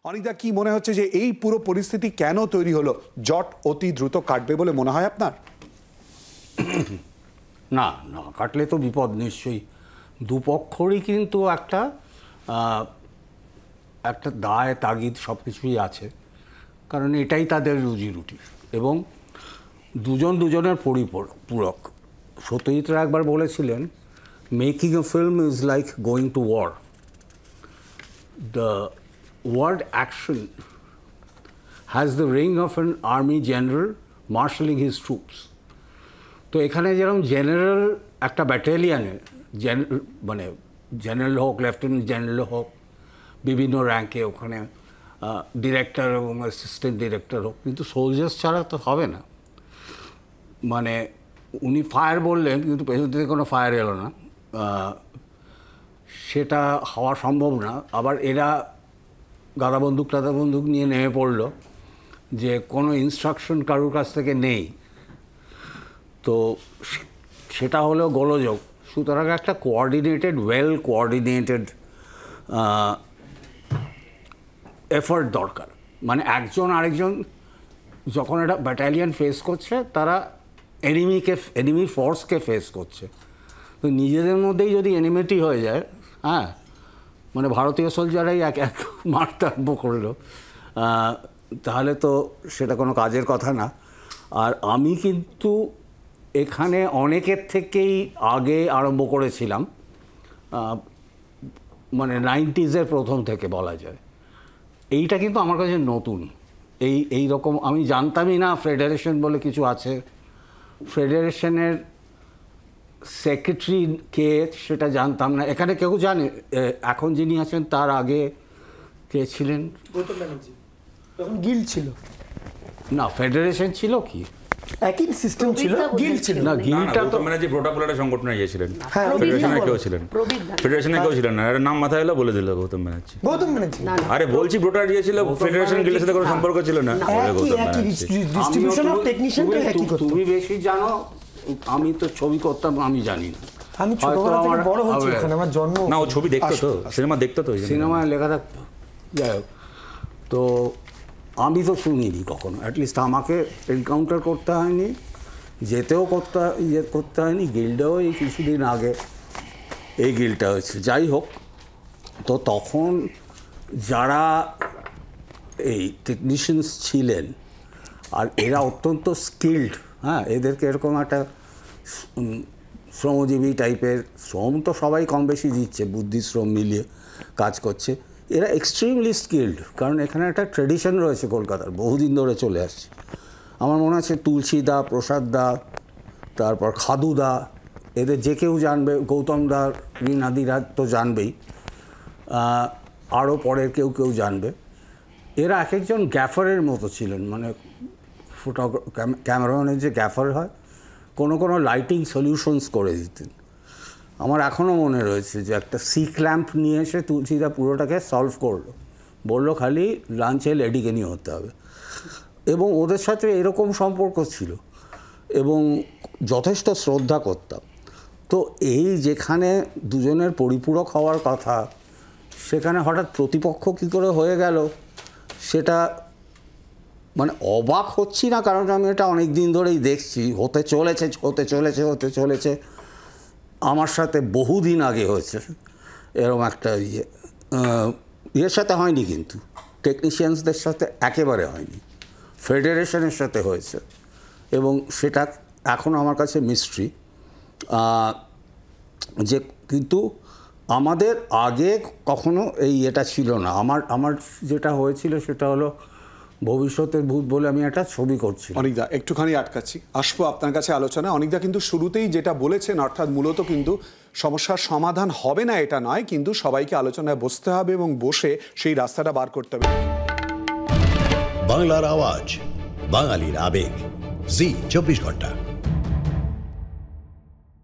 অনিকদা, কি মনে হচ্ছে যে এই পুরো পরিস্থিতি কেন তৈরি হলো? জট অতি দ্রুত কাটবে বলে মনে হয় আপনার? না না, কাটলে তো বিপদ নিশ্চয়ই। দুপক্ষরই কিন্তু একটা দায় তাগিদ সব কিছুই আছে, কারণ এটাই তাদের রুজি রুটি এবং দুজন দুজনের পরিপূরক। সত্যজিৎ রায় একবার বলেছিলেন, making a film is like going to war. The word action has the ring of an army general marshalling his troops. তো এখানে যেরকম জেনারেল একটা ব্যাটালিয়ানে মানে জেনারেল হোক, লেফটেন্যান্ট জেনারেল হোক, বিভিন্ন র্যাঙ্কে ওখানে ডিরেক্টর এবং অ্যাসিস্ট্যান্ট ডিরেক্টর হোক, কিন্তু সোলজার্স ছাড়া তো হবে না। মানে উনি ফায়ার বললেন কিন্তু পেছন থেকে কোনো ফায়ার এলো না, সেটা হওয়া সম্ভব না। আবার এরা গাদা বন্দুক নিয়ে নেমে পড়লো যে কোনো ইনস্ট্রাকশন কারোর কাছ থেকে নেই, তো সেটা হলো গোলযোগ। সুতরাং একটা ওয়েল কোঅর্ডিনেটেড এফার্ট দরকার। মানে একজন আরেকজন যখন একটা ব্যাটালিয়ান ফেস করছে, তারা এনিমি ফোর্সকে ফেস করছে, তো নিজেদের মধ্যেই যদি এনিমিটি হয়ে যায়, হ্যাঁ, মানে ভারতীয় সোলজারাই এক মারতে আরম্ভ করলো, তাহলে তো সেটা কোনো কাজের কথা না। আর আমি কিন্তু এখানে অনেকের থেকেই আগে আরম্ভ করেছিলাম, মানে 90s প্রথম থেকে বলা যায়। এইটা কিন্তু আমার কাছে নতুন। এই রকম আমি জানতামই না ফেডারেশন বলে কিছু আছে। ফেডারেশনের সেক্রেটারি কে সেটা জানতাম না। এখানে কেউ জানে এখন যিনি আছেন তার আগে কে ছিলেন? গৌতম ব্যানার্জি তখন গিল্ড ছিল না, ফেডারেশন ছিল কি একই সিস্টেম ছিল, গিল্ড ছিল না। গিল্ডটা তো মানে যে প্রোটোকলের সংগঠনে গিয়েছিলেন, হ্যাঁ, ফেডারেশনে কেউ ছিলেন? ফেডারেশনে কেউ ছিলেন না, এর নাম মাথায় এলো বলে দিল গৌতম ব্যানার্জি। আরে বলছি ব্রোটার গিয়েছিল, ফেডারেশন গিল্ডের সাথে কোনো সম্পর্ক ছিল না। ডিস্ট্রিবিউশন অফ টেকনিশিয়ান একই করত। তুমি বেশি জানো, আমি তো ছবি করতাম, আমি জানি না। আমি ছোটবেলা থেকে বড় হচ্ছি এখানে, আমার জন্ম। না, ও ছবি দেখতো তো, সিনেমা দেখতো তো, সিনেমায় লেখা থাকতো। যাই হোক, তো আমি তো শুনিনি কখনো, অ্যাটলিস্ট আমাকে এনকাউন্টার করতে হয়নি, যেতেও করতে হয়নি। গিল্ডেও এই কিছুদিন আগে এই গিল্ডটা হয়েছে। যাই হোক, তো তখন যারা এই টেকনিশিয়ানস ছিলেন, আর এরা অত্যন্ত স্কিল্ড, হ্যাঁ, এদেরকে এরকম একটা শ্রমজীবী টাইপের, শ্রম তো সবাই কম বেশি দিচ্ছে, বুদ্ধি শ্রম মিলিয়ে কাজ করছে, এরা এক্সট্রিমলি স্কিল্ড। কারণ এখানে একটা ট্রেডিশন রয়েছে কলকাতার, বহুদিন ধরে চলে আসছে। আমার মনে আছে তুলসী দা, প্রসাদ দা, তারপর খাদু দা, এদের যে কেউ জানবে, গৌতম দা, রীনাদিরা তো জানবেই, আরও পরের কেউ জানবে। এরা এক একজন গ্যাফারের মতো ছিলেন, মানে ক্যামেরাম্যানের যে গ্যাফার হয়, কোনো লাইটিং সলিউশনস করে দিতেন। আমার এখনও মনে রয়েছে যে একটা ল্যাম্প নিয়ে এসে তুলসীদা পুরোটাকে সলভ করলো, বললো খালি লাঞ্চে লেডিকে নিয়ে হতে হবে। এবং ওদের সাথে এরকম সম্পর্ক ছিল এবং যথেষ্ট শ্রদ্ধা করতাম। তো এই যেখানে দুজনের পরিপূরক হওয়ার কথা, সেখানে হঠাৎ প্রতিপক্ষ কী করে হয়ে গেল, সেটা মানে অবাক হচ্ছি না, কারণ আমি এটা অনেক দিন ধরেই দেখছি, হতে চলেছে। আমার সাথে বহুদিন আগে হয়েছে এরকম একটা ইয়ের সাথে হয়নি, কিন্তু টেকনিশিয়ানসদের সাথে একেবারে হয়নি, ফেডারেশনের সাথে হয়েছে। এবং সেটা এখন আমার কাছে মিস্ট্রি, যে কিন্তু আমাদের আগে কখনো এটা ছিল না। আমার যেটা হয়েছিল সেটা হলো ভবিষ্যতের ভূত বলে আমি একটা ছবি করছি। অনিকদা, একটুখানি আটকাচ্ছি, আসবো আপনার কাছে আলোচনা। অনিকদা কিন্তু শুরুতেই যেটা বলেছেন, অর্থাৎ মূলত কিন্তু সমস্যার সমাধান হবে না এটা নয়, কিন্তু সবাইকে আলোচনায় বসতে হবে এবং বসে সেই রাস্তাটা বার করতে হবে। বাংলার আওয়াজ, বাঙালির আবেগ, জি 24 ঘন্টা।